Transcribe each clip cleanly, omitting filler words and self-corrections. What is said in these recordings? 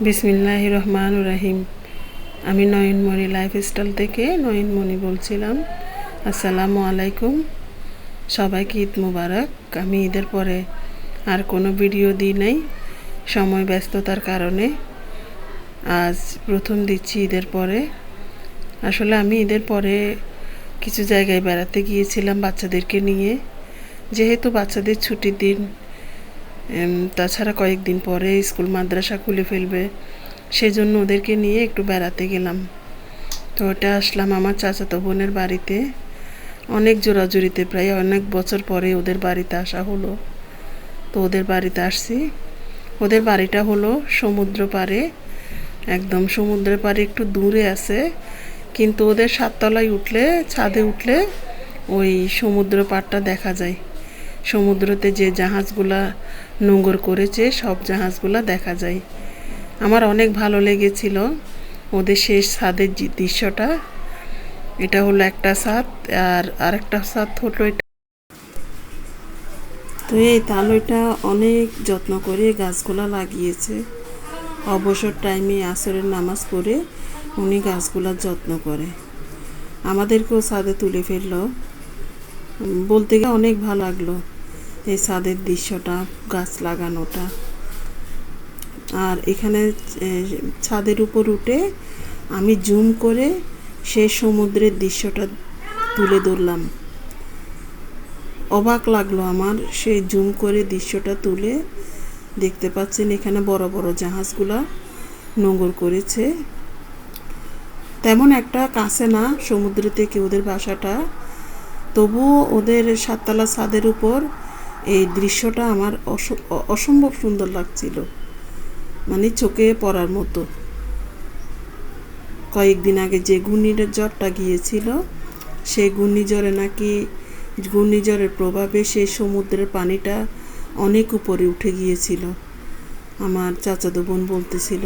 বিসমিল্লাহির রহমানির রহিম। আমি নয়নমণি লাইফস্টাইল থেকে নয়নমণি বলছিলাম। আসসালামু আলাইকুম, সবাইকে ঈদ মুবারক। আমি ঈদের পরে আর কোনো ভিডিও দিই নাই, সময় ব্যস্ততার কারণে। আজ প্রথম দিচ্ছি ঈদের পরে। আসলে আমি ঈদের পরে কিছু জায়গায় বেড়াতে গিয়েছিলাম বাচ্চাদেরকে নিয়ে, যেহেতু বাচ্চাদের ছুটির দিন। তাছাড়া কয়েকদিন পরে স্কুল মাদ্রাসা খুলে ফেলবে, সেজন্য ওদেরকে নিয়ে একটু বেড়াতে গেলাম। তো ওটা আসলাম আমার চাচাতো বোনের বাড়িতে। অনেক জোরাজুরিতে, প্রায় অনেক বছর পরে ওদের বাড়িতে আসা হলো। তো ওদের বাড়িতে আসছি। ওদের বাড়িটা হলো সমুদ্র পাড়ে, একদম সমুদ্রের পাড়ে একটু দূরে আছে, কিন্তু ওদের সাততলায় উঠলে, ছাদে উঠলে ওই সমুদ্র পাড়টা দেখা যায়। সমুদ্রতে যে জাহাজগুলা নোঙর করেছে সব জাহাজগুলা দেখা যায়। আমার অনেক ভালো লেগেছিল ওদের শেষ ছাদের দৃশ্যটা। এটা হলো একটা ছাদ, আর আরেকটা ছাদ হলো এটা। তো এই তালইটা অনেক যত্ন করে গাছগুলা লাগিয়েছে। অবসর টাইমে আসরের নামাজ পড়ে উনি গাছগুলার যত্ন করে। আমাদেরকেও ছাদে তুলে ফেললো। বলতে গিয়ে অনেক ভালো লাগলো এই ছাদের দৃশ্যটা, গাছ লাগানোটা। আর এখানে ছাদের উপর উঠে আমি জুম করে সেই সমুদ্রের দৃশ্যটা তুলে ধরলাম। অবাক লাগলো আমার, সেই জুম করে দৃশ্যটা তুলে। দেখতে পাচ্ছেন এখানে বড় বড় জাহাজগুলা নোঙর করেছে। তেমন একটা কাছে না সমুদ্র থেকে ওদের বাসাটা, তবুও ওদের সাততলা ছাদের উপর এই দৃশ্যটা আমার অসম্ভব সুন্দর লাগছিল, মানে চোখে পড়ার মতো। কয়েকদিন আগে যে ঘূর্ণিঝড়টা গিয়েছিল, সেই ঘূর্ণিঝড়ের প্রভাবে সেই সমুদ্রের পানিটা অনেক উপরে উঠে গিয়েছিল। আমার চাচাতো বোন বলতেছিল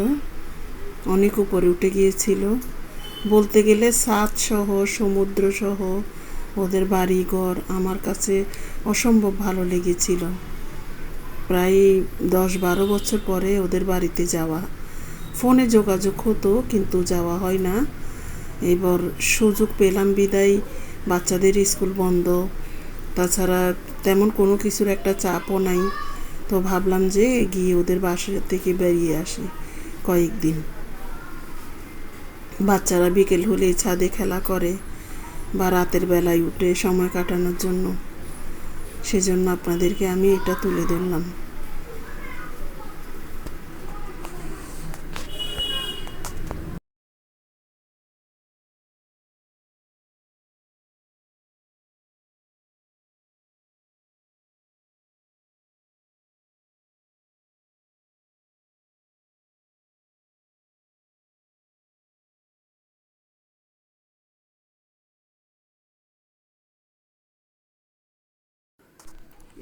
অনেক উপরে উঠে গিয়েছিল। বলতে গেলে ছাদ সহ, সমুদ্র সহ ওদের বাড়িঘর আমার কাছে অসম্ভব ভালো লেগেছিল। প্রায় 10-12 বছর পরে ওদের বাড়িতে যাওয়া। ফোনে যোগাযোগ হতো, কিন্তু যাওয়া হয় না। এবার সুযোগ পেলাম বিদায়, বাচ্চাদের স্কুল বন্ধ, তাছাড়া তেমন কোনো কিছুর একটা চাপও নাই। তো ভাবলাম যে গিয়ে ওদের বাসা থেকে বেরিয়ে আসি কয়েকদিন। বাচ্চারা বিকেল হলে ছাদে খেলা করে বা রাতের বেলায় উঠে সময় কাটানোর জন্য। সেজন্য আপনাদেরকে আমি এটা তুলে ধরলাম।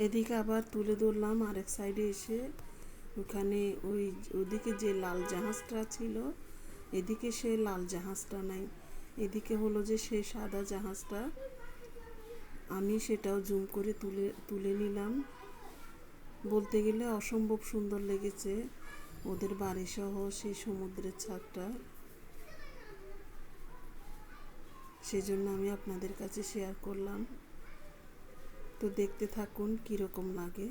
এদিকে আবার তুলে ধরলাম আরেক সাইডে এসে। ওখানে ওদিকে যে লাল জাহাজটা ছিল, এদিকে সে লাল জাহাজটা নাই। এদিকে হলো যে সে সাদা জাহাজটা। আমি সেটাও জুম করে তুলে নিলাম। বলতে গেলে অসম্ভব সুন্দর লেগেছে ওদের বাড়ি সহ সেই সমুদ্রের ছাদটা। সেজন্য আমি আপনাদের কাছে শেয়ার করলাম। তো দেখতে থাকুন কীরকম লাগে।